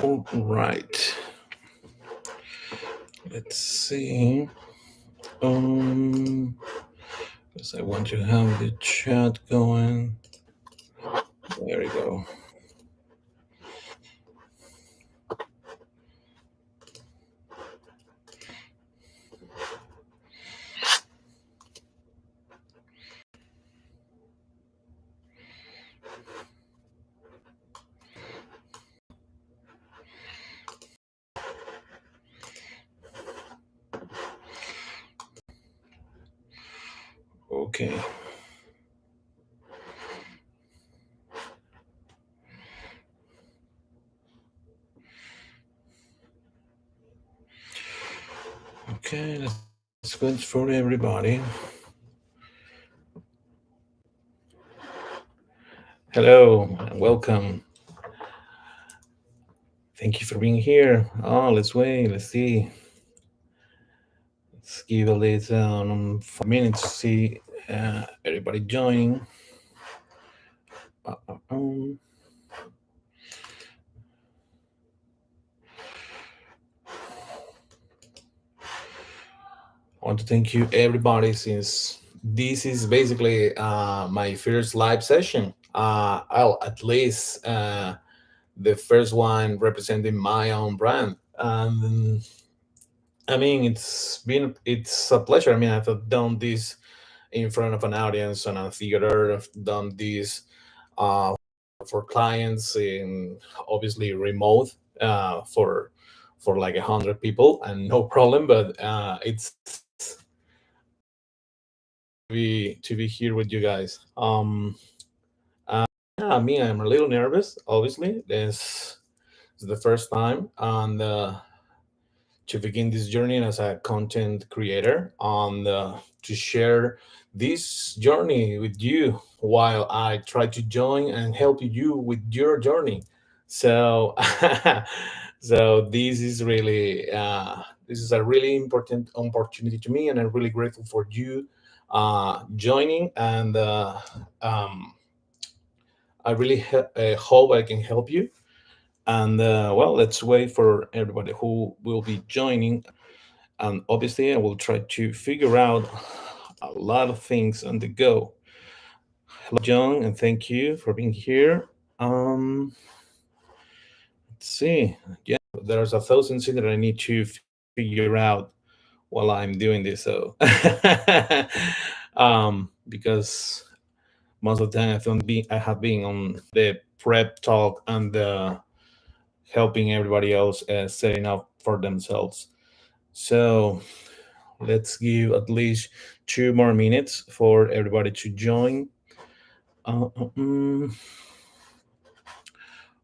All right. Let's see. Because I want to have the chat going. There we go. Okay. Okay, that's good for everybody. Hello and welcome. Thank you for being here. Oh, let's wait. Let's see. Let's give a little 5 minutes to see everybody joining. Um, I want to thank you, everybody, since this is basically my first live session. I'll at least the first one representing my own brand. I mean, it's a pleasure. I mean, I've done this in front of an audience on a theater. I've done this uh, for clients in obviously remote for like 100 people and no problem. But it's to be here with you guys. Yeah, I mean, I'm a little nervous. Obviously, this is the first time, and to begin this journey as a content creator, and to share this journey with you while I try to join and help you with your journey. So, so this is a really important opportunity to me, and I'm really grateful for you joining. And I really hope I can help you. And well, let's wait for everybody who will be joining. And obviously, I will try to figure out a lot of things on the go. Hello, John, and thank you for being here. Let's see. Yeah, there's 1,000 things that I need to figure out while I'm doing this. So, because most of the time I have been on the prep talk and helping everybody else setting up for themselves. So let's give at least 2 more minutes for everybody to join. Uh, uh, mm.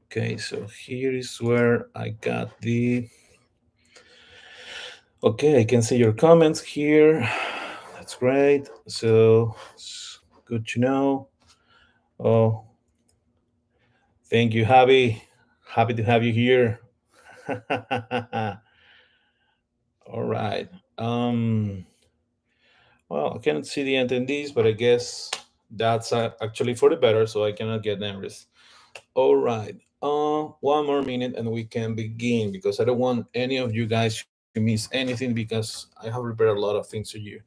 Okay, so here is where I got the. Okay, I can see your comments here. That's great. So it's good to know. Oh, thank you, Javi. Happy to have you here. All right. Well, I cannot see the attendees, but I guess that's actually for the better, so I cannot get nervous. All right. 1 more minute and we can begin because I don't want any of you guys to miss anything because I have prepared a lot of things for you.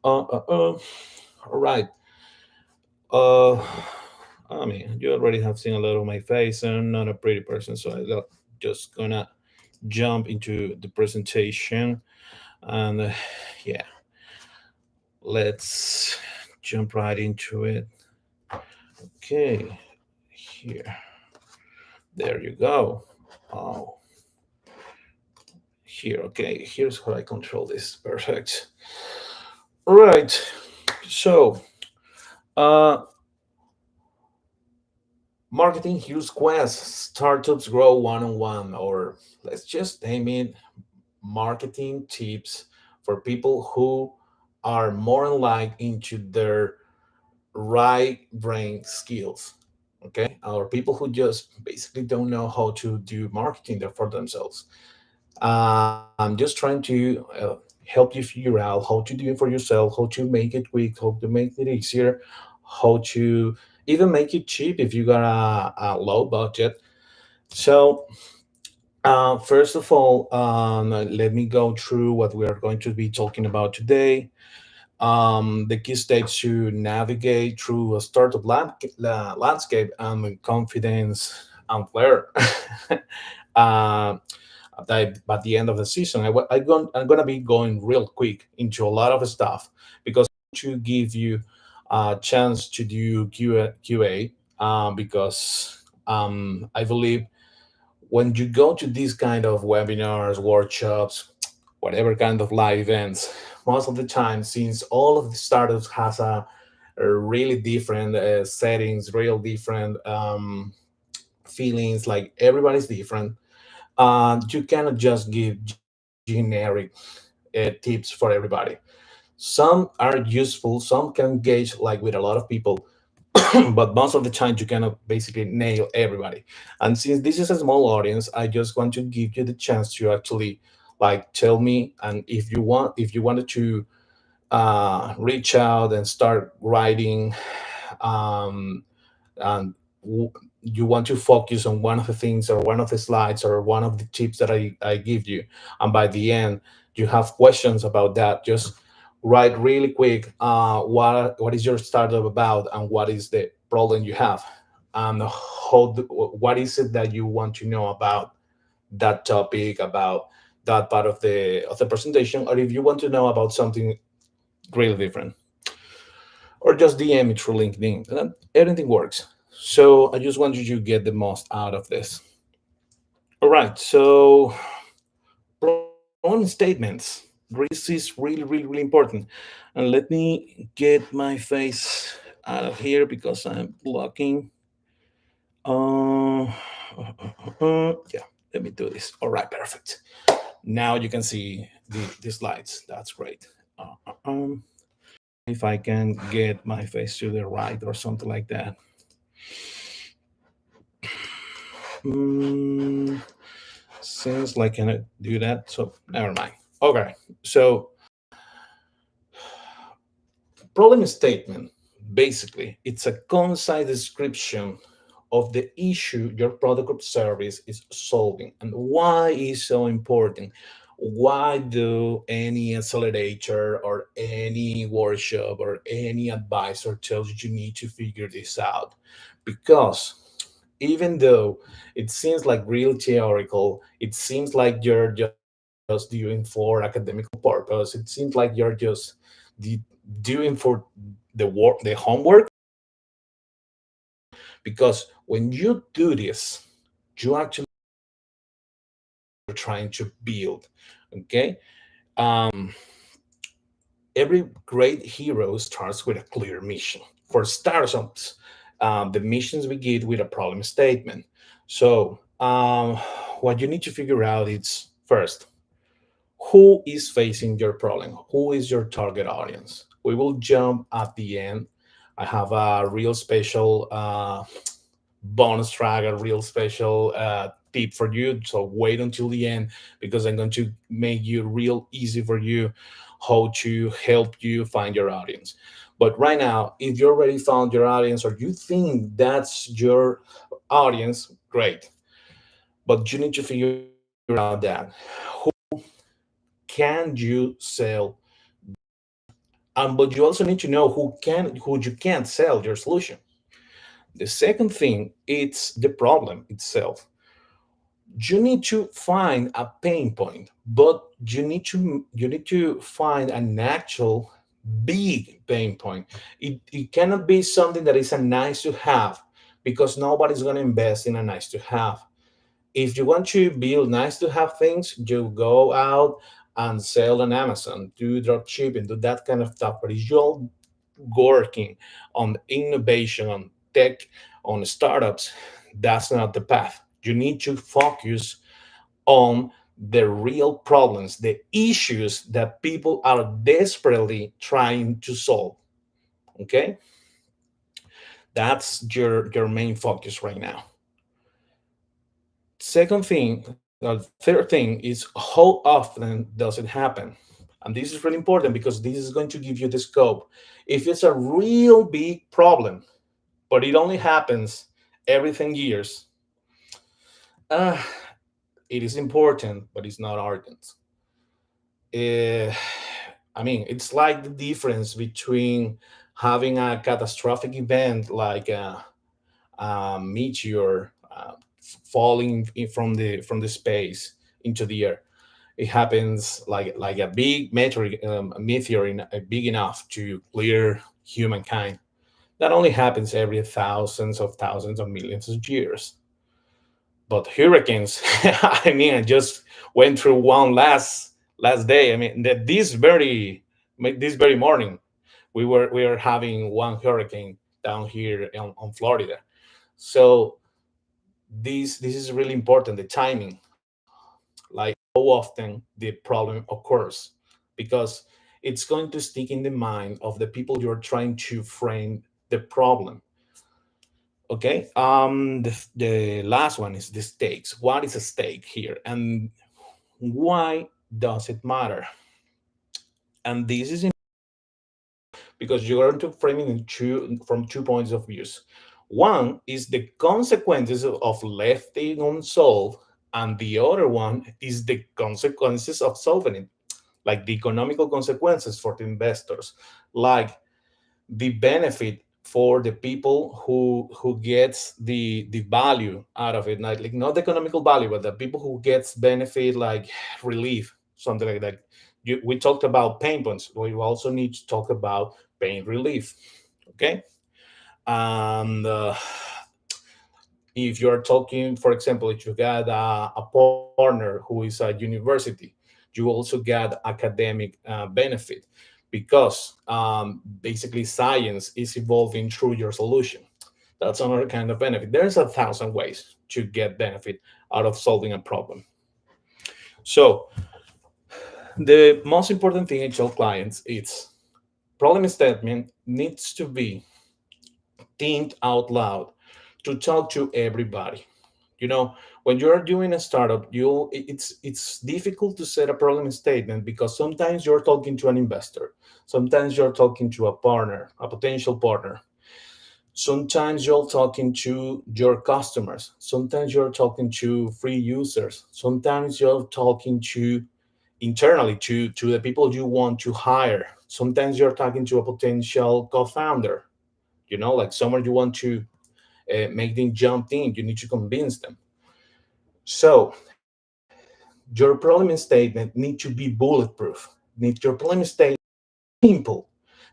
Uh, uh, uh, all right. Uh, I mean, you already have seen a lot of my face. I'm not a pretty person, so I'm just gonna jump into the presentation. And yeah, let's jump right into it. Okay, here. There you go. Oh, here. Okay, here's how I control this. Perfect. All right. So, uh, marketing huge quest. Startups grow one on one, or let's just name it marketing tips for people who are more like into their right brain skills. Okay, or people who just basically don't know how to do marketing there for themselves. I'm just trying to help you figure out how to do it for yourself, how to make it quick, how to make it easier, how to even make it cheap if you got a low budget. So, first of all, let me go through what we are going to be talking about today. The key steps to navigate through a startup landscape and with confidence and flair. uh, by the end of the season, I'm gonna be going real quick into a lot of stuff because to give you a chance to do QA, because I believe when you go to these kind of webinars, workshops, whatever kind of live events, most of the time, since all of the startups has a really different settings, real different feelings, like everybody's different. You cannot just give generic tips for everybody. Some are useful, some can engage like with a lot of people, but most of the time you cannot basically nail everybody. And since this is a small audience, I just want to give you the chance to actually like tell me, and if you wanted to reach out and start writing, um, and you want to focus on one of the things or one of the slides or one of the tips that I give you, and by the end you have questions about that, just write really quick, what is your startup about and what is the problem you have, and what is it that you want to know about that topic, about that part of the presentation, or if you want to know about something really different, or just DM it through LinkedIn. Everything works. So I just want you to get the most out of this. All right. So problem statements. This is really, really, really important. And let me get my face out of here because I'm blocking. Yeah. Let me do this. All right. Perfect. Now you can see the slides. That's great. If I can get my face to the right or something like that. Mm, Seems like I cannot do that, so never mind. Okay, so problem statement, basically, it's a concise description of the issue your product or service is solving and why is so important. Why do any accelerator or any workshop or any advisor tells you need to figure this out? Because even though it seems like real theoretical, it seems like you're just doing for academic purpose, it seems like you're just the, doing for the work, the homework, because when you do this, you actually are trying to build. Okay, um, every great hero starts with a clear mission. For startups, the missions we get with a problem statement. So, what you need to figure out is first, who is facing your problem? Who is your target audience? We will jump at the end. I have a real special bonus track, a real special tip for you. So wait until the end because I'm going to make you real easy for you how to help you find your audience. But right now, if you already found your audience or you think that's your audience, great. But you need to figure out that can you sell, but you also need to know who you can't sell your solution. The second thing, it's the problem itself. You need to find a pain point, but you need to find an actual big pain point. It cannot be something that is a nice to have, because nobody's going to invest in a nice to have. If you want to build nice to have things, you go out and sell on Amazon, do drop shipping, do that kind of stuff. But if you're working on innovation, on tech, on startups, that's not the path. You need to focus on the real problems, the issues that people are desperately trying to solve. Okay, that's your main focus right now. Second thing, third thing is how often does it happen? And this is really important because this is going to give you the scope. If it's a real big problem, but it only happens every 10 years, uh, it is important, but it's not urgent. Uh, I mean, it's like the difference between having a catastrophic event like a meteor falling from the space into the air. It happens like a big meteor big enough to clear humankind. That only happens every thousands of millions of years. But hurricanes, I mean, I just went through one last day. I mean, that this very morning, we were having one hurricane down here on Florida. So this is really important. The timing, like how often the problem occurs, because it's going to stick in the mind of the people you're trying to frame the problem. Okay. The last one is the stakes. What is a stake here, and why does it matter? And this is because you're going to frame it from 2 points of views. One is the consequences of lefting unsolved, and the other one is the consequences of solving it, like the economical consequences for the investors, like the benefit for the people who gets the value out of it, like not the economical value, but the people who gets benefit, like relief, something like that. We talked about pain points. We also need to talk about pain relief. Okay. And if you're talking, for example, if you got a partner who is a university, you also get academic benefit, because basically science is evolving through your solution. That's another kind of benefit. There's a thousand ways to get benefit out of solving a problem. So the most important thing I tell clients is problem statement needs to be think out loud, to talk to everybody. You know, when you're doing a startup, it's difficult to set a problem statement, because sometimes you're talking to an investor, sometimes you're talking to a partner, a potential partner, sometimes you're talking to your customers, sometimes you're talking to free users, sometimes you're talking to internally to the people you want to hire, sometimes you're talking to a potential co-founder, like someone you want to make them jump in. You need to convince them. So your problem statement need to be bulletproof. Need your problem statement simple,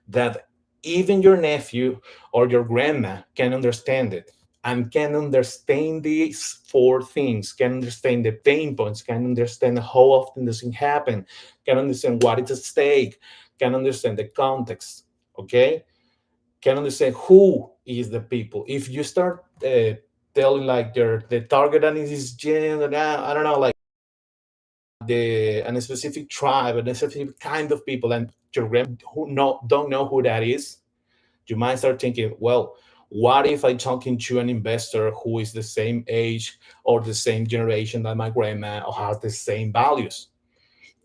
that even your nephew or your grandma can understand it, and can understand these four things, can understand the pain points, can understand how often this thing happen, can understand what is at stake, can understand the context. Okay, can understand who is the people. If you start telling like the target audience is I don't know, like the and a specific tribe and a specific kind of people, and your who don't know who that is, you might start thinking, well, what if I talking to an investor who is the same age or the same generation that my grandma, or has the same values?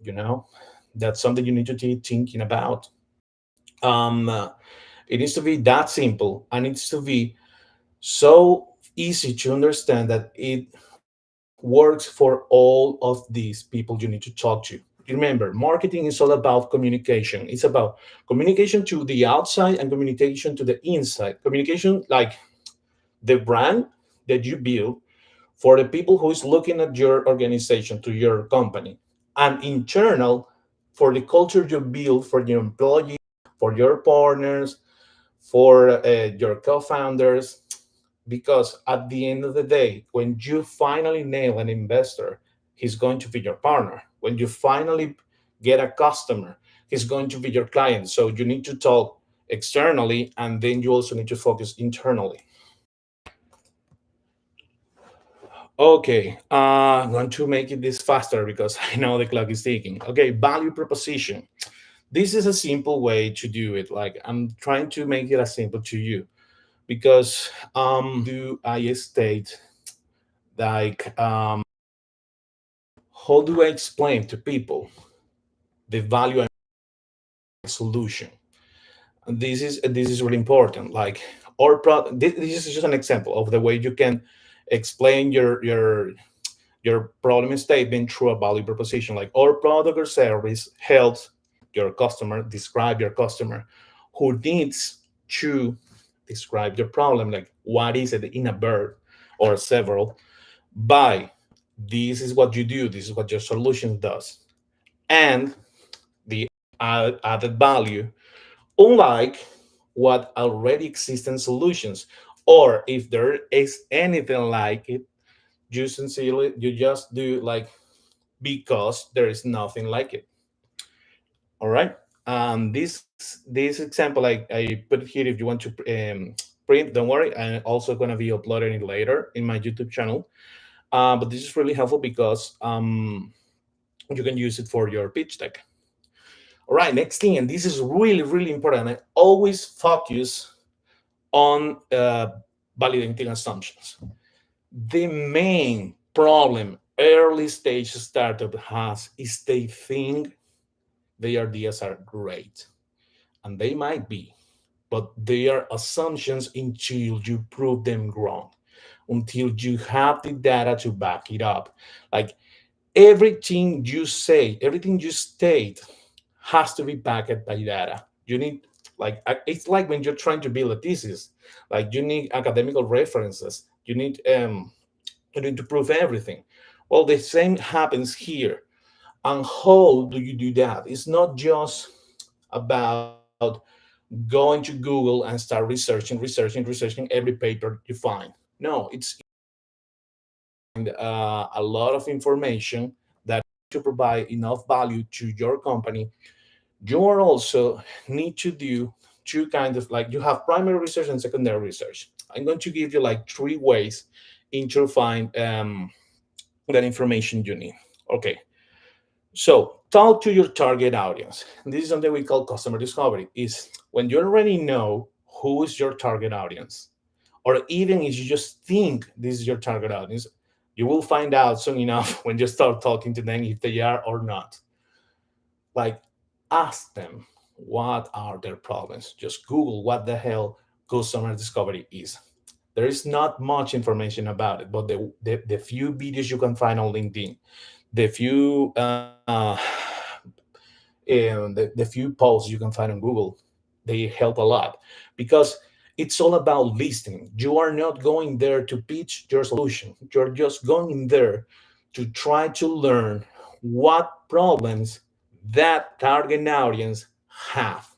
You know, that's something you need to be thinking about. Um, uh, it needs to be that simple, and it needs to be so easy to understand that it works for all of these people you need to talk to. Remember, marketing is all about communication. It's about communication to the outside and communication to the inside. Communication, like the brand that you build for the people who is looking at your organization, to your company, and internal for the culture you build for your employees, for your partners, for your co-founders. Because at the end of the day, when you finally nail an investor, he's going to be your partner. When you finally get a customer, he's going to be your client. So you need to talk externally, and then you also need to focus internally. Okay, I'm going to make it this faster because I know the clock is ticking. Okay, value proposition. This is a simple way to do it. Like, I'm trying to make it as simple to you, because do I state, like, how do I explain to people the value solution. And this is really important. Like this is just an example of the way you can explain your problem statement through a value proposition. Like our product or service helps your customer describe your customer who needs to describe your problem, like what is it in a verb or several, by this is what you do, this is what your solution does, and the added value, unlike what already existing solutions, or if there is anything like it, you sincerely you just do like because there is nothing like it. All right. This example I put it here. If you want to print, don't worry. I'm also gonna be uploading it later in my YouTube channel. But this is really helpful because you can use it for your pitch deck. All right. Next thing, and this is really really important. I always focus on validating assumptions. The main problem early stage startup has is they think their ideas are great, and they might be, but they are assumptions until you prove them wrong, until you have the data to back it up. Like everything you say, everything you state has to be backed by data. You need like it's like when you're trying to build a thesis, like you need academical references. You need to prove everything. Well, the same happens here. And how do you do that? It's not just about going to Google and start researching every paper you find. No, it's a lot of information that to provide enough value to your company. You are also need to do two kinds of, like, you have primary research and secondary research. I'm going to give you like three ways into find that information you need. Okay, so talk to your target audience. This is something we call customer discovery. Is when you already know who is your target audience, or even if you just think this is your target audience, you will find out soon enough when you start talking to them if they are or not. Like, ask them what are their problems. Just Google what the hell customer discovery is. There is not much information about it, but the few videos you can find on LinkedIn, the few the few posts you can find on Google, they help a lot because it's all about listening. You are not going there to pitch your solution. You're just going there to try to learn what problems that target audience have.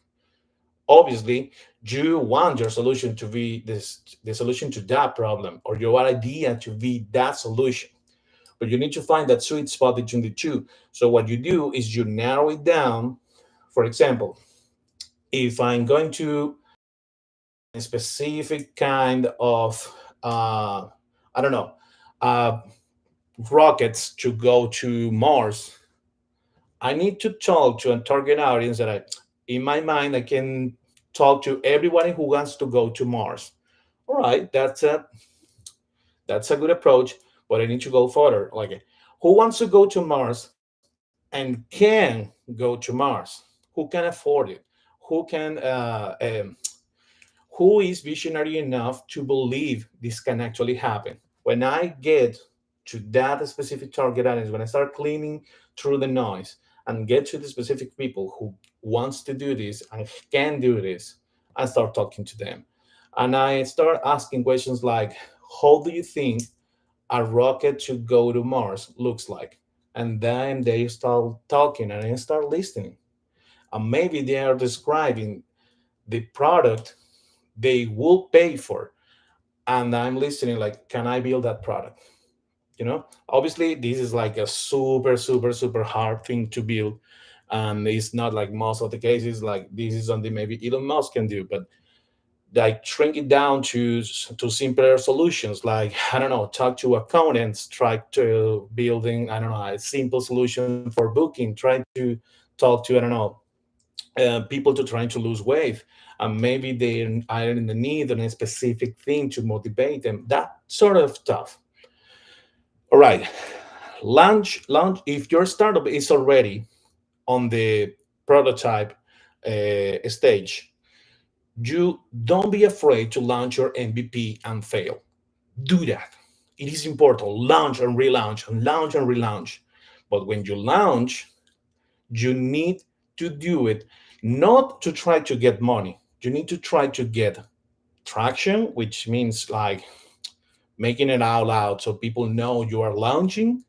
Obviously, you want your solution to be the solution to that problem, or your idea to be that solution, but you need to find that sweet spot between the two. So what you do is you narrow it down. For example, if I'm going to a specific kind of I don't know, uh, rockets to go to Mars, I need to talk to a target audience that in my mind, I can talk to everybody who wants to go to Mars. All right, that's a good approach, but I need to go further. Like, who wants to go to Mars and can go to Mars? Who can afford it? Who can? Who is visionary enough to believe this can actually happen? When I get to that specific target audience, when I start cleaning through the noise and get to the specific people who wants to do this and can do this, I start talking to them. And I start asking questions like, how do you think a rocket to go to Mars looks like? And then they start talking and I start listening. And maybe they are describing the product they will pay for. And I'm listening like, can I build that product? Obviously, this is like a super hard thing to build. And it's not like most of the cases, like this is something maybe Elon Musk can do, but like shrink it down to simpler solutions, like, I don't know, talk to accountants, try to building, I don't know, a simple solution for booking, try to talk to, I don't know, people to trying to lose weight, and maybe they are in the need of a specific thing to motivate them, that sort of stuff. All right, launch if your startup is already on the prototype stage, you don't be afraid to launch your MVP and fail. Do that. It is important. Launch and relaunch and launch and relaunch. But when you launch, you need to do it not to try to get money. You need to try to get traction, which means like making it out loud so people know you are launching,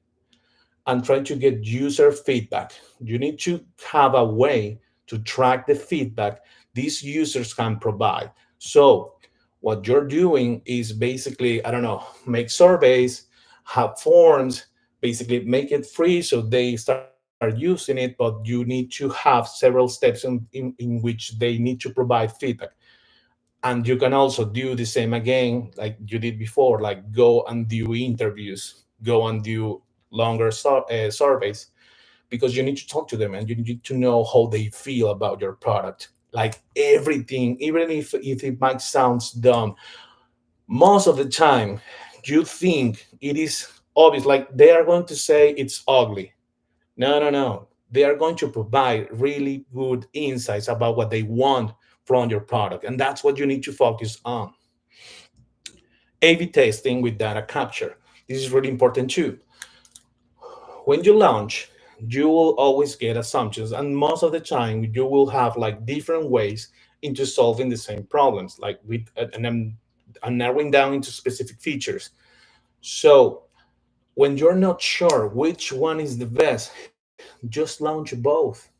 and try to get user feedback. You need to have a way to track the feedback these users can provide. So, what you're doing is basically, I don't know, make surveys, have forms, basically make it free so they start using it, but you need to have several steps in which they need to provide feedback. And you can also do the same again like you did before, like go and do interviews, go and do longer surveys, because you need to talk to them and you need to know how they feel about your product. Like everything, even if it might sound dumb, most of the time you think it is obvious, like they are going to say it's ugly. No, no, no. They are going to provide really good insights about what they want from your product. And that's what you need to focus on. A/B testing with data capture. This is really important too. When you launch, you will always get assumptions, and most of the time, you will have like different ways into solving the same problems, like with and narrowing down into specific features. So when you're not sure which one is the best, just launch both.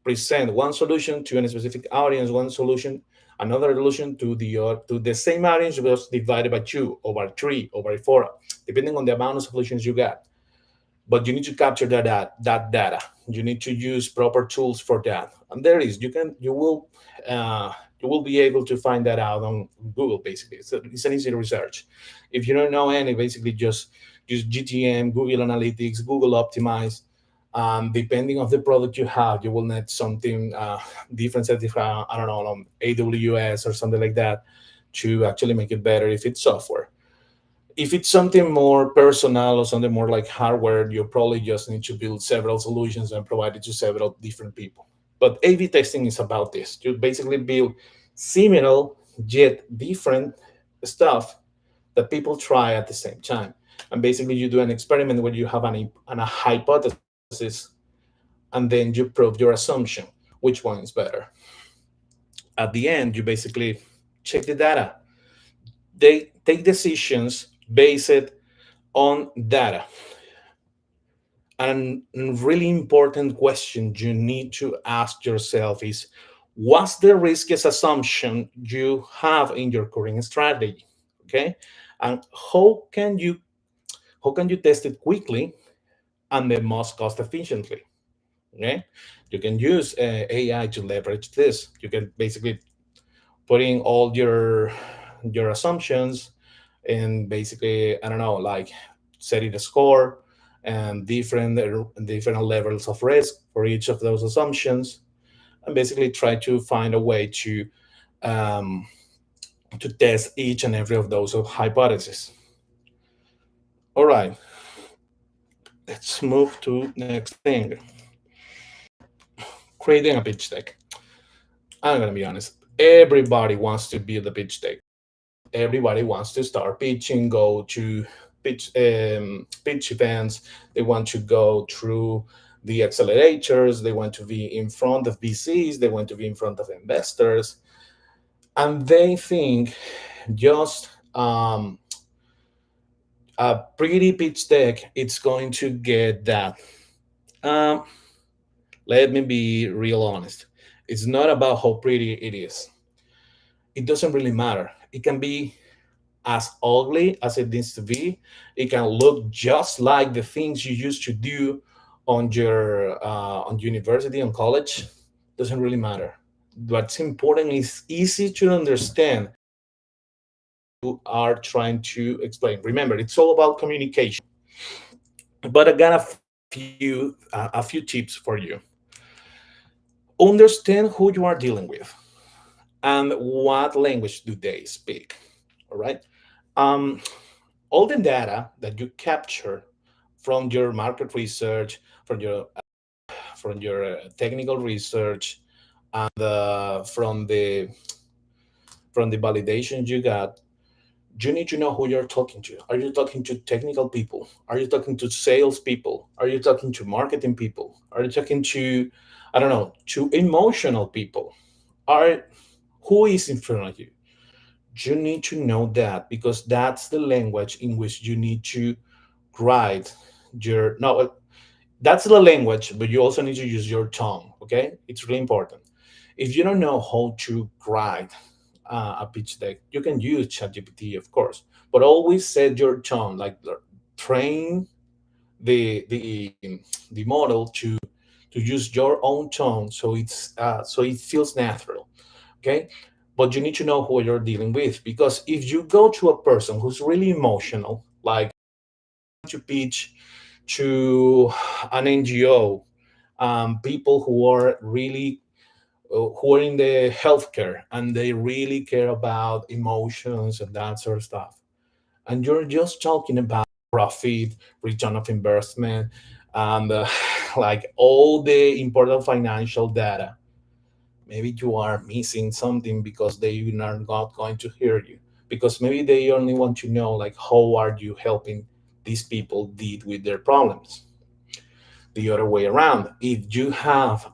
Present one solution to a specific audience, one solution, another solution to the same audience, just divided by two, or by three, or by four, depending on the amount of solutions you got. But you need to capture that data. You need to use proper tools for that. And there is uh, you will be able to find that out on Google. Basically, it's an easy research. If you don't know any, basically just use GTM, Google Analytics, Google Optimize. Depending on the product you have, you will need something different certificate, I don't know, on AWS or something like that, to actually make it better if it's software. If it's something more personal or something more like hardware, you probably just need to build several solutions and provide it to several different people. But A/B testing is about this. You basically build similar yet different stuff that people try at the same time. And basically, you do an experiment where you have a hypothesis, and then you prove your assumption, which one is better. At the end, you basically check the data. They take decisions based on data. And a really important question you need to ask yourself is, what's the riskiest assumption you have in your current strategy? Okay. And how can you test it quickly and the most cost efficiently? Okay. You can use AI to leverage this. You can basically put in all your assumptions, and basically, I don't know, like setting a score and different levels of risk for each of those assumptions, and basically try to find a way um, to test each and every of those hypotheses. All right, let's move to next thing. Creating a pitch deck. I'm gonna be honest. Everybody wants to build a pitch deck. Everybody wants to start pitching, go to pitch events. They want to go through the accelerators. They want to be in front of VCs. They want to be in front of investors, and they think just a pretty pitch deck it's going to get that. Um, Let me be real honest. It's not about how pretty it is. It doesn't really matter. It can be as ugly as it needs to be. It can look just like the things you used to do on university, on college. Doesn't really matter. What's important is easy to understand you are trying to explain. Remember, it's all about communication. But I got a few tips for you. Understand who you are dealing with and what language do they speak. All right. Um, all the data that you capture from your market research, from your technical research, and from the validation you got, you need to know who you're talking to. Are you talking to technical people? Are you talking to sales people? Are you talking to marketing people? Are you talking to, I don't know, to emotional people? Are Who is in front of you? You need to know that, because that's the language in which you need to write your no. That's the language, but you also need to use your tongue. Okay, it's really important. If you don't know how to write a pitch deck, you can use ChatGPT, of course, but always set your tone. Like train the model to use your own tone, so it feels natural. Okay, but you need to know who you're dealing with, because if you go to a person who's really emotional, like to pitch to an NGO, people who are in the healthcare and they really care about emotions and that sort of stuff, and you're just talking about profit, return of investment, and like all the important financial data, maybe you are missing something, because they are not going to hear you, because maybe they only want to know, like, how are you helping these people deal with their problems. The other way around, if you have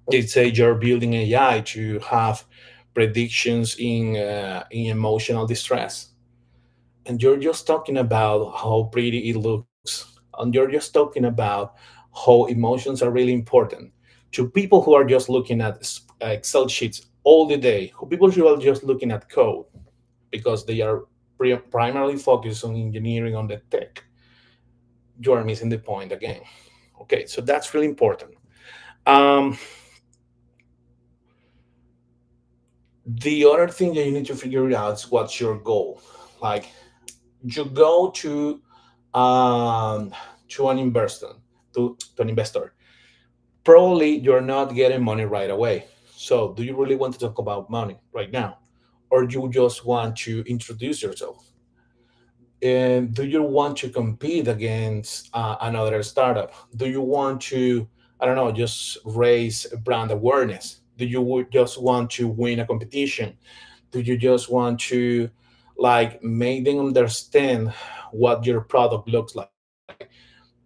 let's say you're building AI to have predictions in emotional distress, and you're just talking about how pretty it looks, and you're just talking about how emotions are really important to people who are just looking at Excel sheets all the day, who people who are just looking at code because they are primarily focused on engineering, on the tech, you are missing the point again. Okay, so that's really important. um, the other thing that you need to figure out is what's your goal. Like, you go um, to an investor, to an investor, probably you're not getting money right away. So, do you really want to talk about money right now, or you just want to introduce yourself? And do you want to compete against another startup? Do you want to, I don't know, just raise brand awareness? Do you just want to win a competition? Do you just want to, like, make them understand what your product looks like?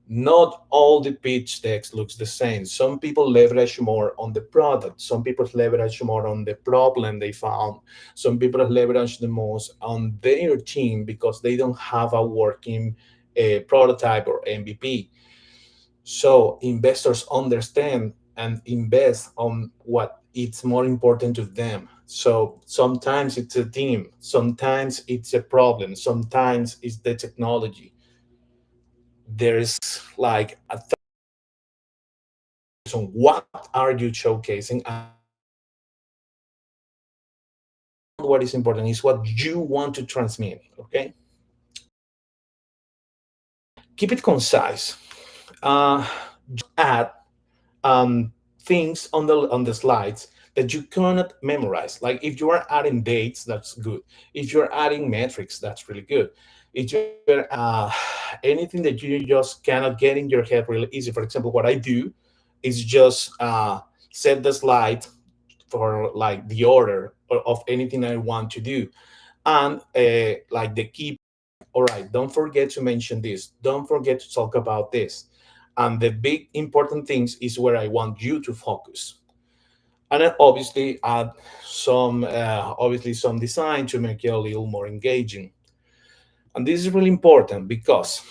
Not all the pitch decks looks the same. Some people leverage more on the product, some people leverage more on the problem they found, some people leverage the most on their team because they don't have a working prototype or MVP. So investors understand and invest on what it's more important to them. So sometimes it's a team, sometimes it's a problem, sometimes it's the technology. There's like a on what are you showcasing, and what is important is what you want to transmit. Okay, keep it concise. Just add um, things on the slides that you cannot memorize. Like, if you are adding dates, that's good. If you're adding metrics, that's really good. If you're anything that you just cannot get in your head really easy. For example, what I do is just set the slide for like the order of anything I want to do, and like the key. All right, don't forget to mention this. Don't forget to talk about this. And the big important things is where I want you to focus. And then obviously add some design to make it a little more engaging. And this is really important because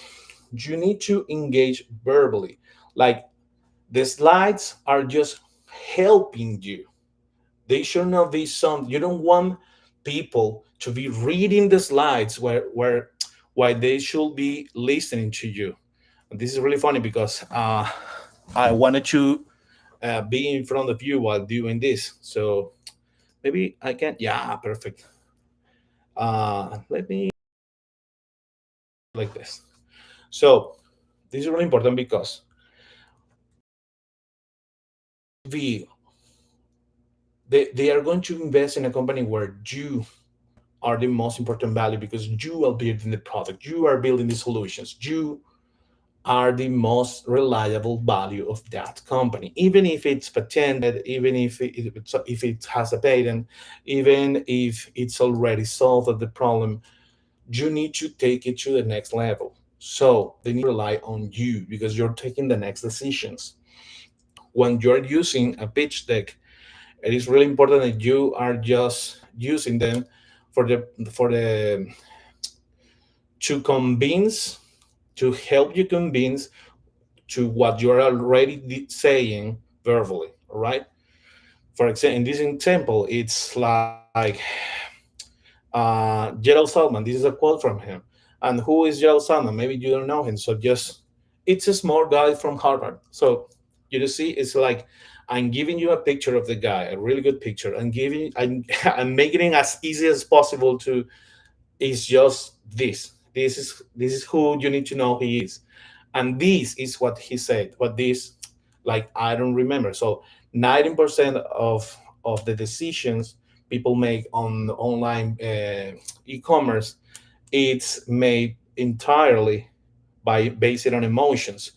you need to engage verbally. Like, the slides are just helping you. They should not be some. You don't want people to be reading the slides where they should be listening to you. And this is really funny because I wanted to be in front of you while doing this. So maybe I can. Yeah, perfect. Let me like this. So this is really important because we they are going to invest in a company where you are the most important value, because you are building the product, you are building the solutions, you are the most reliable value of that company, even if it's patented, even if it has a patent, even if it's already solved the problem. You need to take it to the next level. So they need to rely on you because you're taking the next decisions. When you're using a pitch deck, it is really important that you are just using them for the to convince, to help you convince to what you're already saying verbally. All right. For example, in this example, it's like Gerald Salman. This is a quote from him. And who is Gerald Salman? Maybe you don't know him. So just, it's a smart guy from Harvard. So you see, it's like I'm giving you a picture of the guy, a really good picture. I'm making it as easy as possible to. It's just this. This is who you need to know he is, and this is what he said. What this, like, I don't remember. So 90% of the decisions people make on online e-commerce, it's made entirely by based on emotions,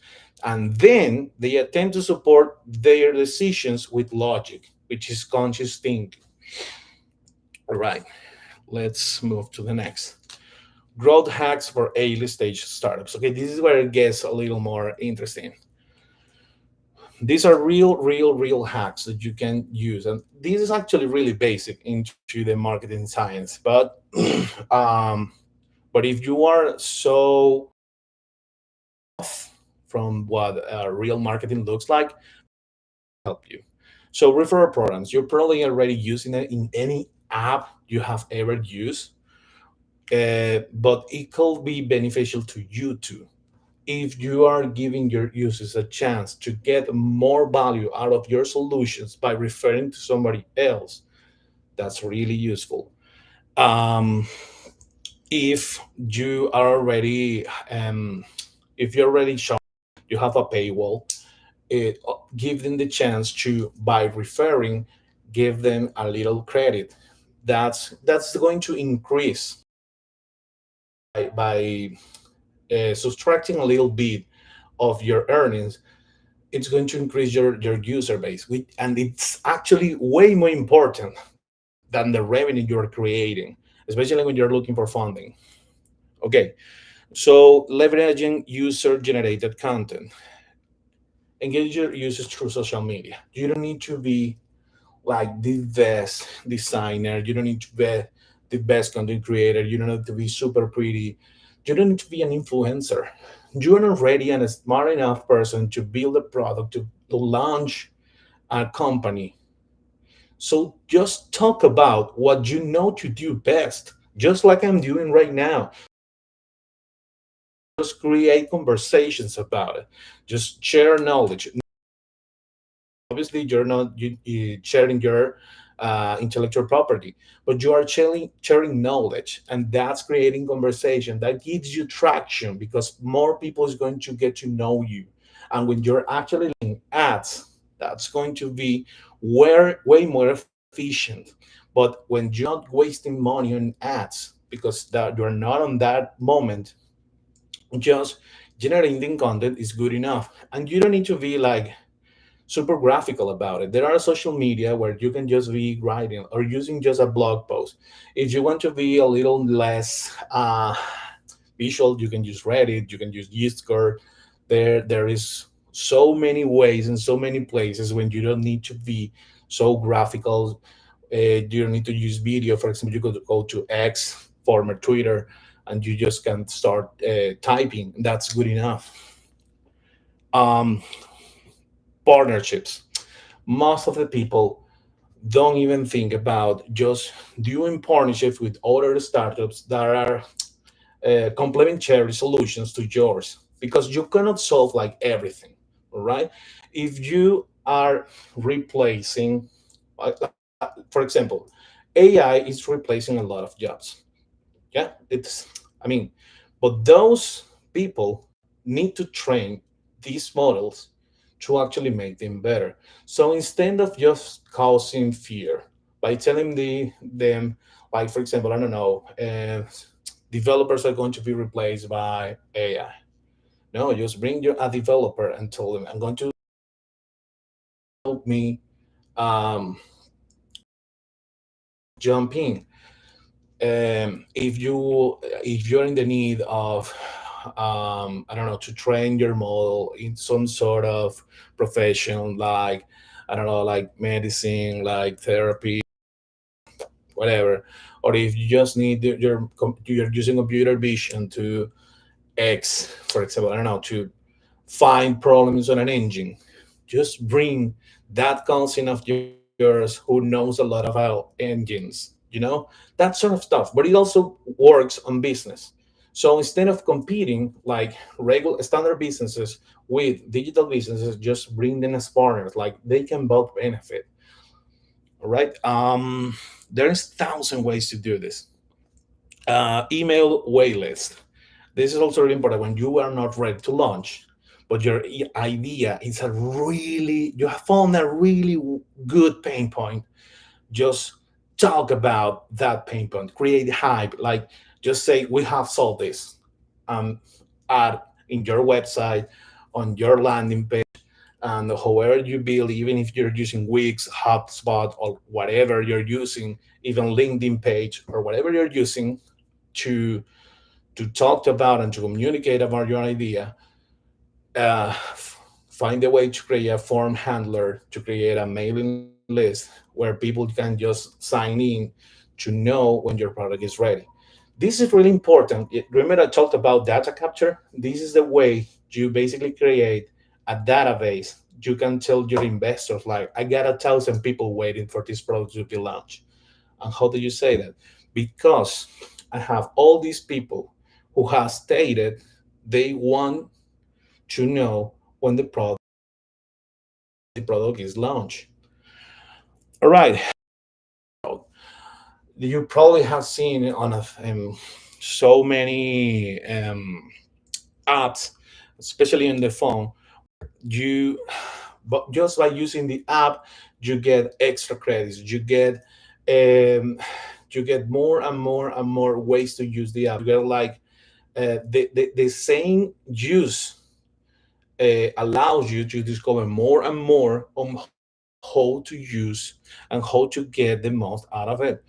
and then they attempt to support their decisions with logic, which is conscious thinking. All right, let's move to the next. Growth hacks for early stage startups. Okay, this is where it gets a little more interesting. These are real hacks that you can use, and this is actually really basic into the marketing science. Um, but if you are so from what real marketing looks like, help you. So referral programs, you're probably already using it in any app you have ever used, but it could be beneficial to you too. If you are giving your users a chance to get more value out of your solutions by referring to somebody else, that's really useful. Um, if you are already, if you're already showing you have a paywall, give them the chance to, by referring, give them a little credit. That's going to increase by subtracting a little bit of your earnings. It's going to increase your user base, and it's actually way more important than the revenue you're creating, especially when you're looking for funding. Okay, so leveraging user generated content, engage your users through social media. You don't need to be like the best designer, you don't need to be the best content creator, you don't need to be super pretty, you don't need to be an influencer. You're already a smart enough person to build a product, to launch a company. So just talk about what you know to do best, just like I'm doing right now. Just create conversations about it. Just share knowledge. Obviously, you're not sharing your intellectual property, but you are sharing knowledge, and that's creating conversation. That gives you traction because more people is going to get to know you. And when you're actually in ads, that's going to be way more efficient. But when you're not wasting money on ads because that you're not on that moment, just generating content is good enough, and you don't need to be like super graphical about it. There are social media where you can just be writing or using just a blog post. If you want to be a little less visual, you can use Reddit, you can use Discord. There is so many ways and so many places when you don't need to be so graphical. You don't need to use video. For example, you could go to X, former Twitter, and you just can start typing. That's good enough. Um, Partnerships. Most of the people don't even think about just doing partnerships with other startups that are complementary solutions to yours, because you cannot solve like everything. All right, if you are replacing for example, AI is replacing a lot of jobs. Yeah, it's, I mean, but those people need to train these models to actually make them better. So instead of just causing fear by telling them, like, for example, I don't know, developers are going to be replaced by AI. No, just bring your a developer and tell them, I'm going to help me um, jump in. If you're in the need of I don't know, to train your model in some sort of profession, like I don't know, like medicine, like therapy, whatever, or if you just need you're using computer vision to X, for example, I don't know, to find problems on an engine, just bring that cousin of yours who knows a lot about engines, that sort of stuff. But it also works on business. So instead of competing like regular standard businesses with digital businesses, just bring them as partners. Like they can both benefit. All right. There's thousand ways to do this. Email waitlist. This is also really important when you are not ready to launch, but your idea is you have found a really good pain point. Just talk about that pain point, create hype, like just say, we have solved this. Um, Add in your website, on your landing page, and however you build, even if you're using Wix, HubSpot, or whatever you're using, even LinkedIn page or whatever you're using to talk about and to communicate about your idea. Find a way to create a form handler, to create a mailing list where people can just sign in to know when your product is ready. This is really important. Remember, I talked about data capture. This is the way you basically create a database. You can tell your investors, like, I got 1,000 people waiting for this product to be launched. And how do you say that? Because I have all these people who have stated they want to know when the product is launched. All right. You probably have seen on so many apps, especially on the phone. You, but just by using the app, you get extra credits. Um, you get more and more and more ways to use the app. You get like the same use allows you to discover more and more on how to use and how to get the most out of it.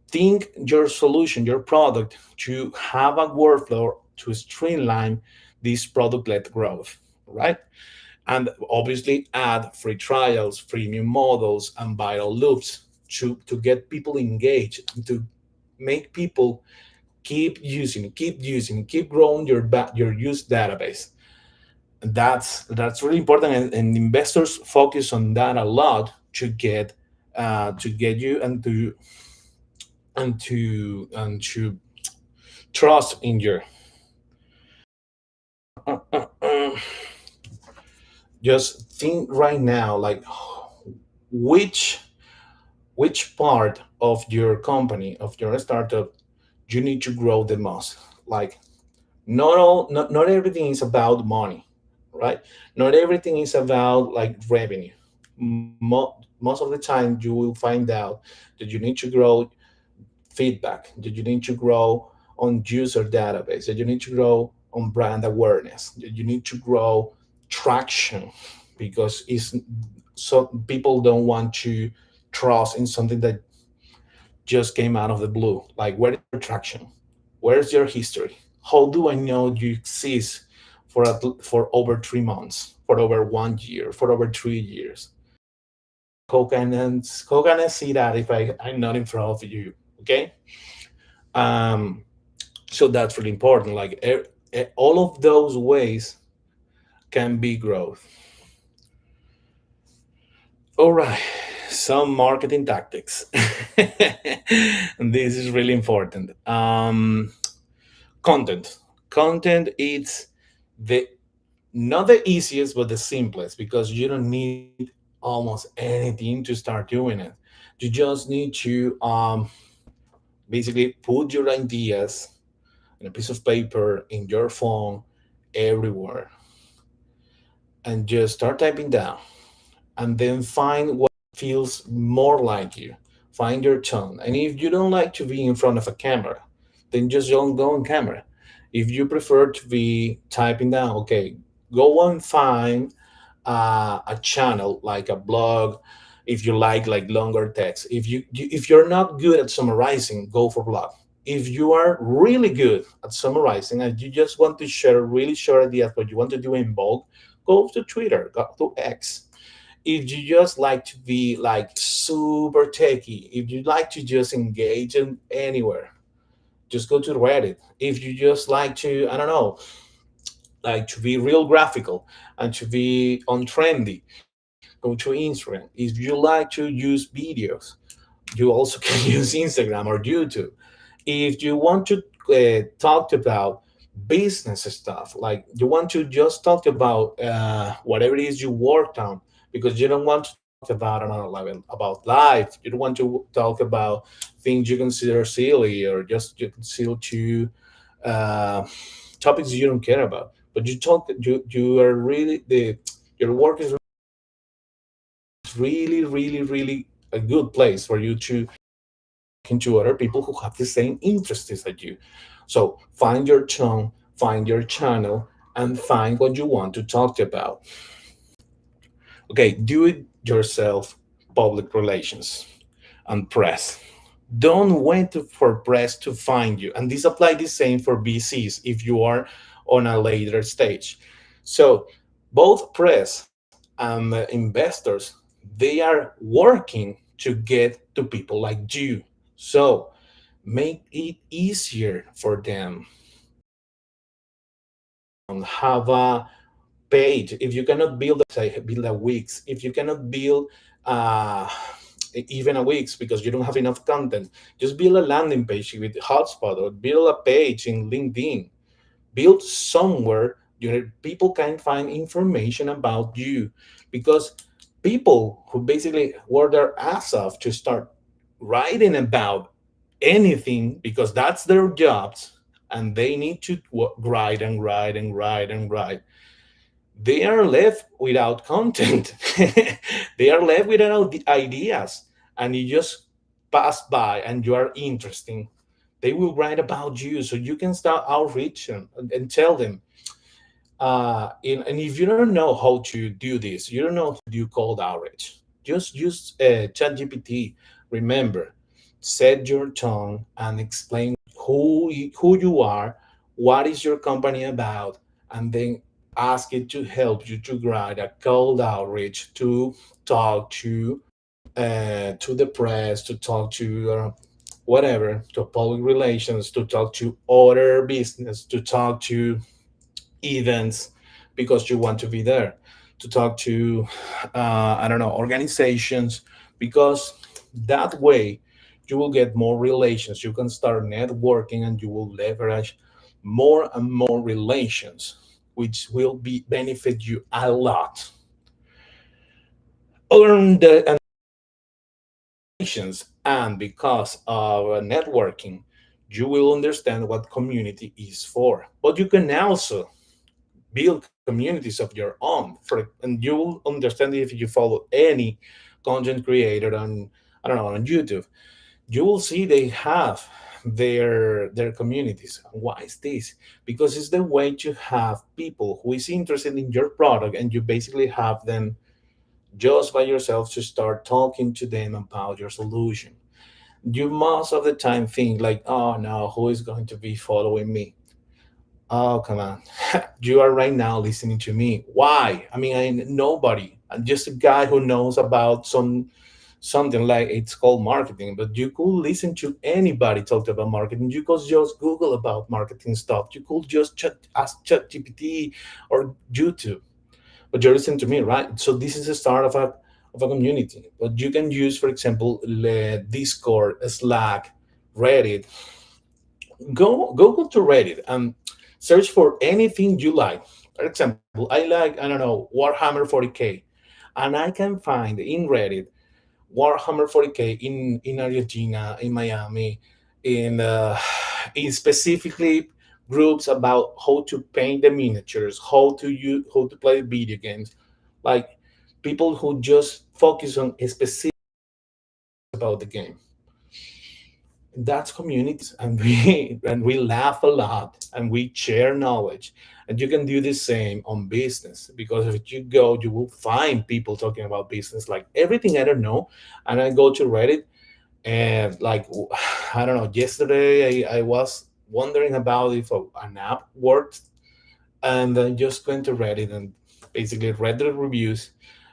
Think your solution, your product, to have a workflow to streamline this product led growth, right? And obviously add free trials, freemium models, and viral loops to get people engaged, to make people keep growing your use database. That's really important, and investors focus on that a lot to get you and to trust in your just think right now, like which part of your company, of your startup, you need to grow the most. Like not everything is about money, right? Not everything is about like revenue. Most of the time you will find out that you need to grow feedback, that you need to grow on user database, that you need to grow on brand awareness, that you need to grow traction, because it's so people don't want to trust in something that just came out of the blue. Like, where is your traction? Where's your history? How do I know you exist for over 3 months, for over 1 year, for over 3 years? How can I see that if I'm not in front of you? Okay. Um, so that's really important. Like all of those ways can be growth. All right, some marketing tactics. This is really important. Content. Content is the not the easiest, but the simplest, because you don't need almost anything to start doing it. You just need to basically put your ideas in a piece of paper, in your phone, everywhere, and just start typing down, and then find what feels more like you. Find your tone. And if you don't like to be in front of a camera, then just don't go on camera. If you prefer to be typing down, okay, go and find a channel like a blog. If you like longer text, if you're not good at summarizing, go for blog. If you are really good at summarizing and you just want to share really short ideas but you want to do in bulk, go to Twitter, go to X. If you just like to be like super techy, if you like to just engage in anywhere, just go to Reddit. If you just like to, I don't know, like to be real graphical and to be on trendy, go to Instagram. If you like to use videos, you also can use Instagram or YouTube. If you want to talk about business stuff, like you want to just talk about whatever it is you worked on, because you don't want to talk about another level about life. You don't want to talk about things you consider silly or just you consider to uh, topics you don't care about. But you are really your work is really, really, really a good place for you to into other people who have the same interests as you. So find your tone, find your channel, and find what you want to talk about. Okay, do it yourself, public relations and press. Don't wait for press to find you. And this applies the same for VCs if you are on a later stage. So both press and investors, they are working to get to people like you. So make it easier for them. Have a page. If you cannot build a website, build a Wix. If you cannot build uh, even a Wix because you don't have enough content, just build a landing page with Hotspot or build a page in LinkedIn. Build somewhere people can find information about you, because people who basically work their ass off to start writing about anything because that's their jobs, and they need to write and write and write and write, they are left without content. They are left without the ideas, and you just pass by and you are interesting. They will write about you, so you can start outreach and tell them. And if you don't know how to do this, you don't know how to do cold outreach, just use ChatGPT. Remember, set your tone and explain who you are, what is your company about, and then ask it to help you to write a cold outreach to talk to the press, to talk to whatever, to public relations, to talk to other business, to talk to events because you want to be there, to talk to I don't know, organizations, because that way you will get more relations, you can start networking, and you will leverage more and more relations, which will be benefit you a lot. Earn the relations, and because of networking, you will understand what community is for. But you can also build communities of your own and you'll understand it if you follow any content creator on, I don't know, on YouTube. You will see they have their communities. Why is this? Because it's the way to have people who is interested in your product, and you basically have them just by yourself to start talking to them about your solution. You most of the time think like, oh no, who is going to be following me? Oh, come on. You are right now listening to me. Why? I mean, nobody. I'm just a guy who knows about something like it's called marketing, but you could listen to anybody talk about marketing. You could just Google about marketing stuff. You could just ask ChatGPT or YouTube. But you're listening to me, right? So this is the start of a community. But you can use, for example, Discord, Slack, Reddit. Go to Reddit and search for anything you like. For example, I like, I don't know, Warhammer 40k, and I can find in Reddit Warhammer 40k in Argentina, in Miami, in specifically groups about how to paint the miniatures, how to play video games, like people who just focus on a specific about the game. That's communities, and we laugh a lot and we share knowledge. And you can do the same on business, because if you go, you will find people talking about business, like everything I don't know. And I go to Reddit, and like I don't know, yesterday I was wondering about if an app worked, and then just went to Reddit and basically read the reviews,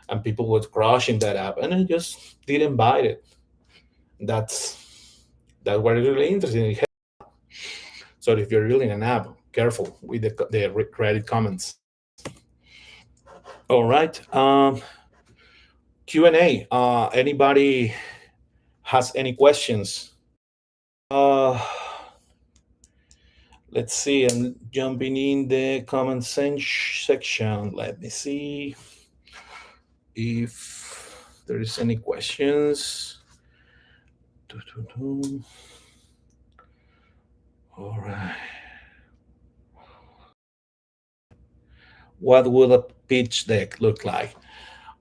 and people were crushing that app, and I just didn't buy it. That's what is really interesting. So if you're building an app, careful with the Reddit comments. All right. Q&A. Anybody has any questions? Uh, let's see. I'm jumping in the comment section. Let me see if there is any questions. All right. What would a pitch deck look like?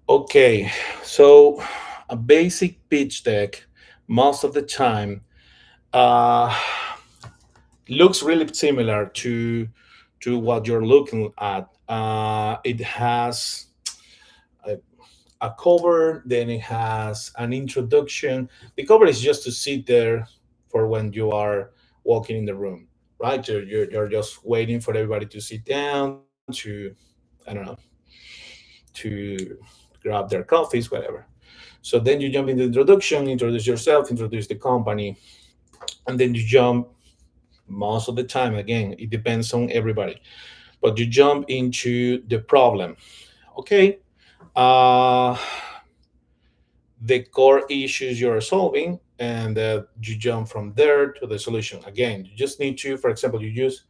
Okay, so a basic pitch deck, most of the time, uh, looks really similar to what you're looking at. It has a, a cover, then it has an introduction. The cover is just to sit there for when you are walking in the room, right? You're just waiting for everybody to sit down, to, I don't know, to grab their coffees, whatever. So then you jump into introduction, introduce yourself, introduce the company, and then you jump, most of the time, again, it depends on everybody, but you jump into the problem. Okay, uh, the core issues you're solving, and you jump from there to the solution. Again, you just need to, for example, you use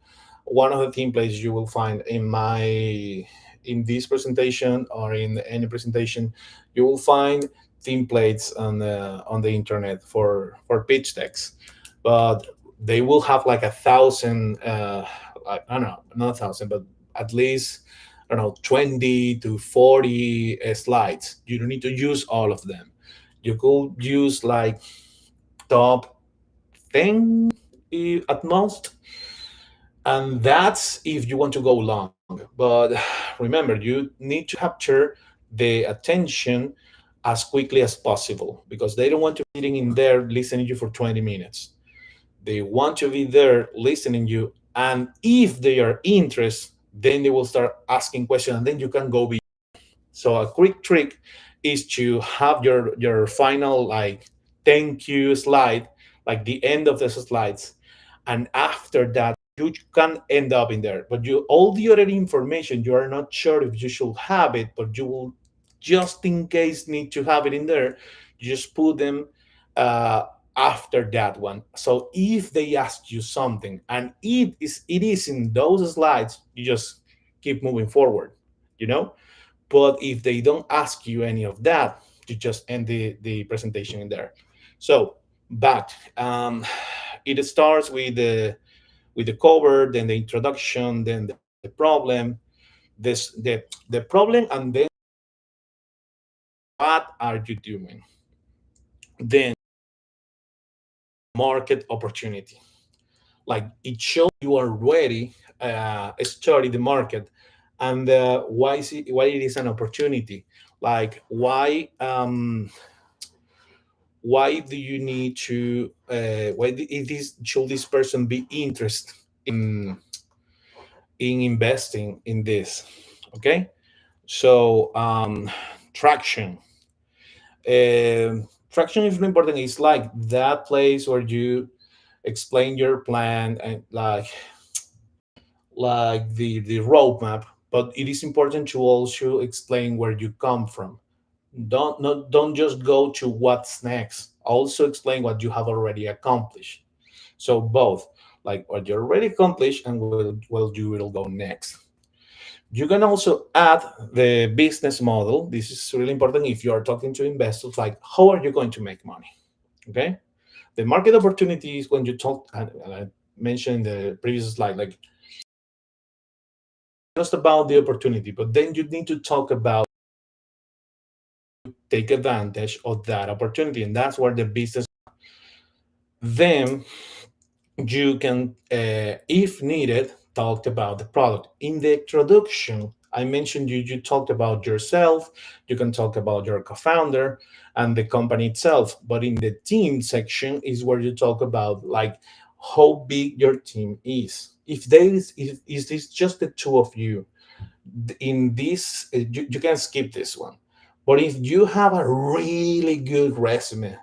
one of the templates you will find in this presentation, or in any presentation. You will find templates on the internet for pitch decks, but they will have like 1,000, I don't know, not 1,000, but at least, I don't know, 20 to 40 slides. You don't need to use all of them. You could use like top 10, at most, and that's if you want to go long. But remember, you need to capture the attention as quickly as possible, because they don't want to be sitting in there listening to you for 20 minutes. They want to be there listening you, and if they are interested, then they will start asking questions, and then you can go. So a quick trick is to have your final, like, thank you slide, like the end of the slides, and after that you can end up in there. But you, all the other information, you are not sure if you should have it, but you will, just in case, need to have it in there. You just put them uh, after that one. So if they ask you something and it is in those slides, you just keep moving forward. You know, but if they don't ask you any of that, you just end the presentation in there. So back, it starts with the cover, then the introduction, then the problem, the problem, and then what are you doing? Then market opportunity. Like, it shows you already study the market, and why it is an opportunity. Like, why do you need to it is, should this person be interested in investing in this? Okay, so traction. Traction is really important. It's like that place where you explain your plan, and like the roadmap, but it is important to also explain where you come from. Don't just go to what's next, also explain what you have already accomplished. So both, like what you already accomplished and will you will go next. You can also add the business model. This is really important if you are talking to investors, like how are you going to make money? Okay, the market opportunities, when you talk, and I mentioned in the previous slide, like, just about the opportunity, but then you need to talk about take advantage of that opportunity, and that's where the business Then you can, if needed, talk about the product. In the introduction, I mentioned you talked about yourself, you can talk about your co-founder and the company itself, but in the team section is where you talk about like how big your team is. If there is this just the two of you, in this, you can skip this one. But if you have a really good resume,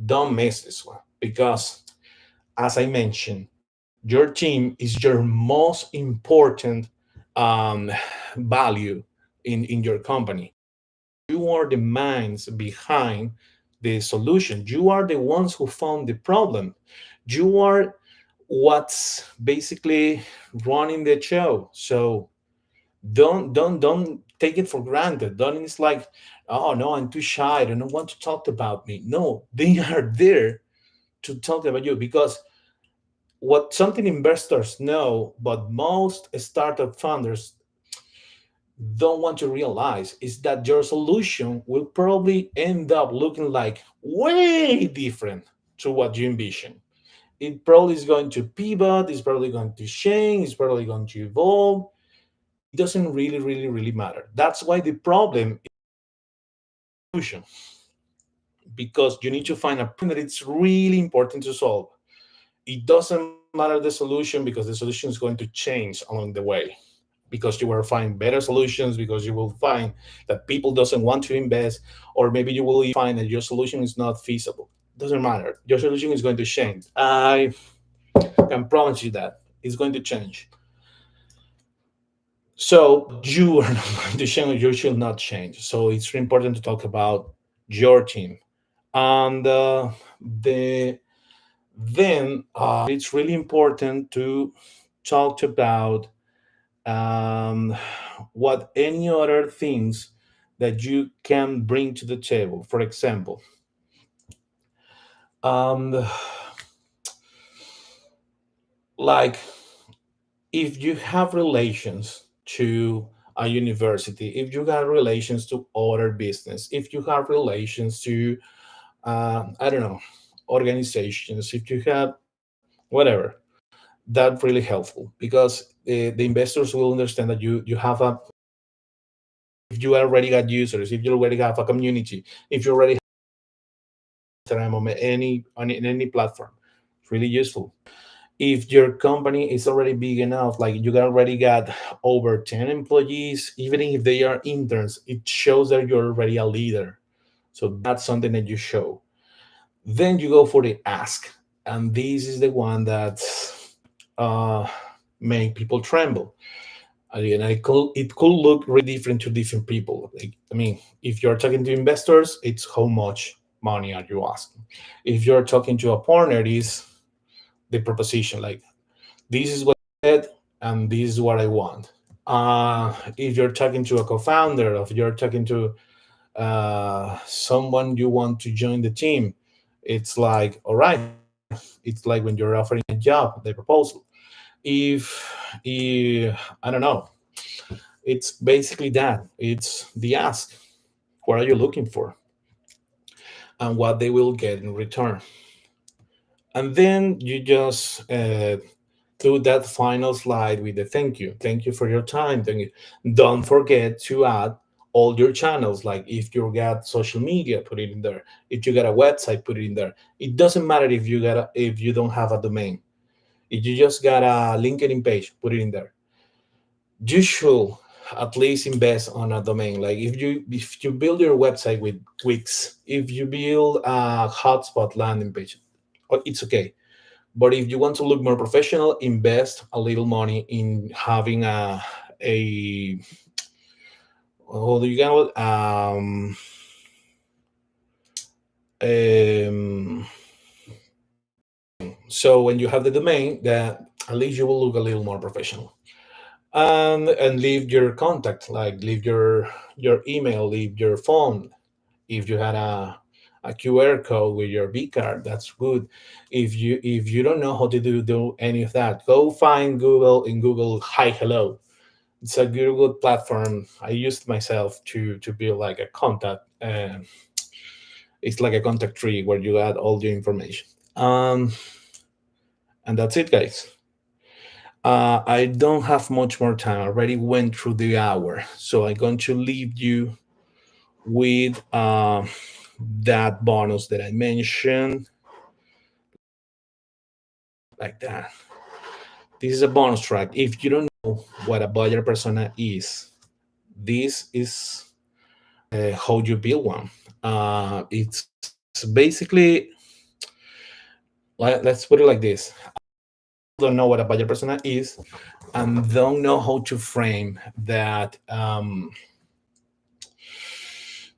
don't miss this one, because as I mentioned, your team is your most important um, value in your company. You are the minds behind the solution. You are the ones who found the problem. You are what's basically running the show. So don't take it for granted. Don't, it's like, oh no, I'm too shy, I don't want to talk about me. No, they are there to talk about you, because what something investors know, but most startup founders don't want to realize, is that your solution will probably end up looking like way different to what you envision. It probably is going to pivot, it's probably going to change, it's probably going to evolve. It doesn't really matter. That's why the problem is solution, because you need to find a problem that it's really important to solve. It doesn't matter the solution, because the solution is going to change along the way, because you will find better solutions, because you will find that people doesn't want to invest, or maybe you will find that your solution is not feasible. Doesn't matter, your solution is going to change. I can promise you that it's going to change. So you are not going to change, you should not change. So it's really important to talk about your team. And the then it's really important to talk about um, what any other things that you can bring to the table. For example, um, like if you have relations to a university, if you have relations to other business, if you have relations to I don't know, organizations, if you have whatever, that really helpful, because the investors will understand that you have a, if you already got users, if you already have a community, if you already have Instagram on in any platform, it's really useful. If your company is already big enough, like you already got over 10 employees, even if they are interns, it shows that you're already a leader. So that's something that you show. Then you go for the ask, and this is the one that uh, make people tremble. Again, it could look really different to different people. Like, I mean, if you're talking to investors, it's how much money are you asking. If you're talking to a partner, it is the proposition. Like, this is what I said, and this is what I want. If you're talking to a co-founder, if you're talking to someone you want to join the team, it's like, all right, it's like when you're offering a job, the proposal. If I don't know, it's basically that. It's the ask. What are you looking for? And what they will get in return. And then you just do that final slide with the thank you. Thank you for your time. Thank you. Don't forget to add all your channels. Like if you got social media, put it in there. If you got a website, put it in there. It doesn't matter if you don't have a domain. If you just got a LinkedIn page, put it in there. You should at least invest on a domain. Like if you build your website with Wix, if you build a hotspot landing page, it's okay. But if you want to look more professional, invest a little money in having a how do you get it? Um, so when you have the domain, that at least you will look a little more professional. And leave your contact, like leave your email, leave your phone. If you had a QR code with your B card, that's good. If you don't know how to do any of that, go find Google, in Google Hi Hello. It's a good platform. I used myself to build like a contact. It's like a contact tree where you add all your information. Um, and that's it, guys. I don't have much more time. I already went through the hour, so I'm going to leave you with that bonus that I mentioned, like that. This is a bonus track. If you don't know what a buyer persona is, this is how you build one. It's basically, let's put it like this: don't know what a buyer persona is, and don't know how to frame that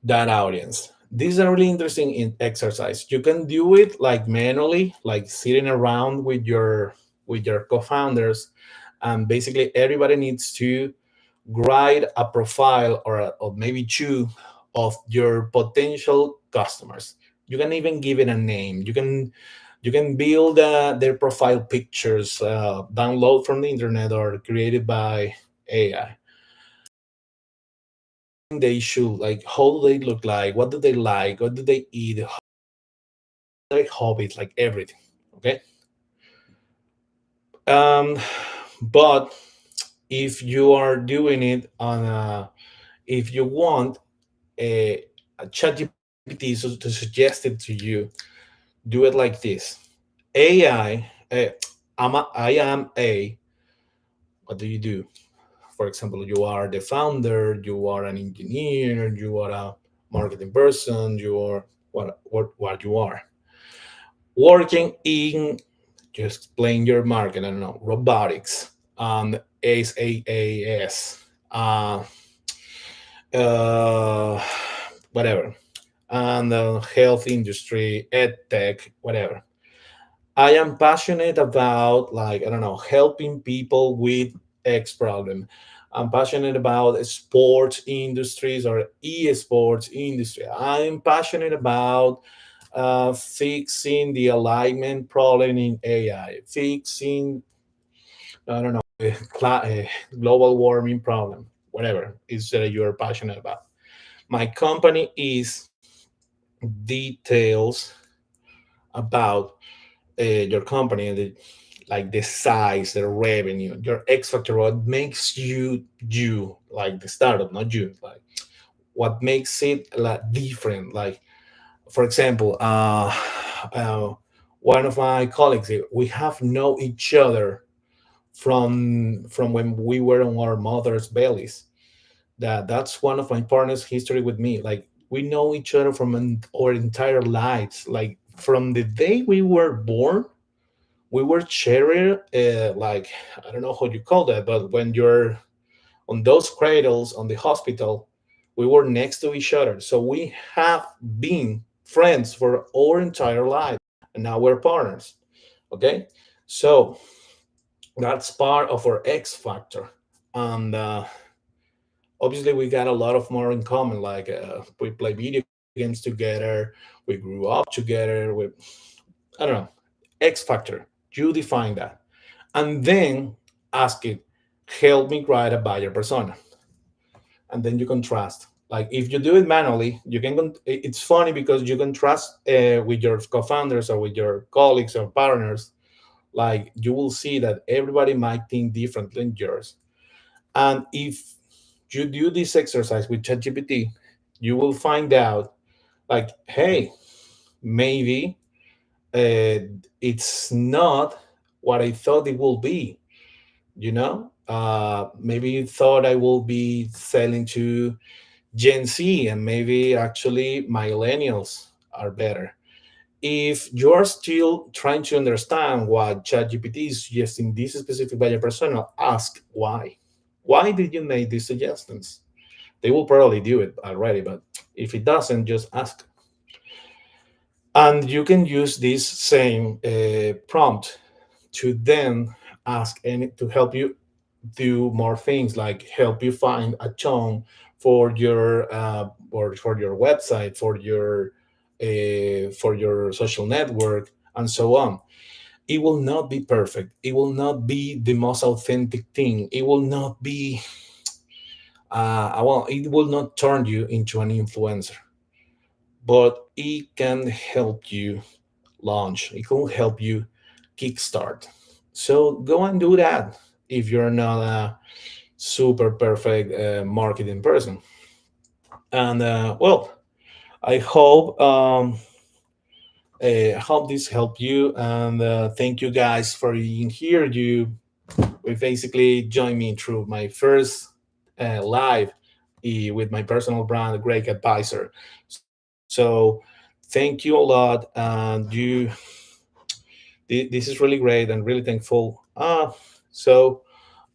audience. This is a really interesting exercise. You can do it like manually, like sitting around with your co-founders, and basically everybody needs to write a profile or maybe two of your potential customers. You can even give it a name. You can build their profile pictures, download from the internet or created by AI. They should, like, how do they look like, what do they like, what do they eat, how their hobbies, like everything. Okay. um but if you are doing it on a, if you want a chat GPT to suggest it to you, do it like this: AI, I am a, what do you do? For example, you are the founder, you are an engineer, you are a marketing person, you are what you are, working in, just playing your market, I don't know, robotics, SaaS, uh, uh, whatever, and the health industry, ed tech, whatever. I am passionate about, like, I don't know, helping people with X problem. I'm passionate about sports industries or e-sports industry. I'm passionate about fixing the alignment problem in AI, fixing, I don't know, global warming problem, whatever is that you are passionate about. My company is details about your company and like the size, the revenue, your X factor, what makes you you, like the startup, not you, like what makes it like different. Like, for example, uh, one of my colleagues, we have known each other from when we were on our mother's bellies. That's one of my partners' history with me. Like, we know each other from our entire lives. Like, from the day we were born, we were sharing, like, I don't know how you call that, but when you're on those cradles on the hospital, we were next to each other. So we have been friends for our entire life, and now we're partners. Okay, so that's part of our X factor, and obviously we got a lot of more in common. Like, we play video games together, we grew up together. We, I don't know, X factor. You define that, and then ask it, help me write a buyer persona, and then you contrast. Like, if you do it manually, you can it's funny because you contrast with your co-founders or with your colleagues or partners. Like, you will see that everybody might think differently than yours. And if you do this exercise with ChatGPT, you will find out, like, hey, maybe it's not what I thought it will be. Maybe you thought I will be selling to Gen Z, and maybe actually millennials are better. If you're still trying to understand what ChatGPT is suggesting this specific buyer persona, ask why. Why did you make these suggestions? They will probably do it already, but if it doesn't, just ask. And you can use this same prompt to then ask any to help you do more things, like help you find a tone for your or for your website, for your social network, and so on. It will not be perfect, it will not be the most authentic thing, it will not be well, it will not turn you into an influencer, but it can help you launch. It can help you kickstart. So go and do that if you're not a super perfect marketing person. And well, I hope this helped you, and thank you guys for being here. You we basically joined me through my first live with my personal brand, Greikk Advisor. So thank you a lot, and this is really great and really thankful. So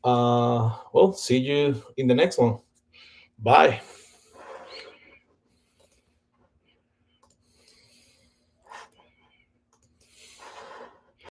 well, see you in the next one. Bye.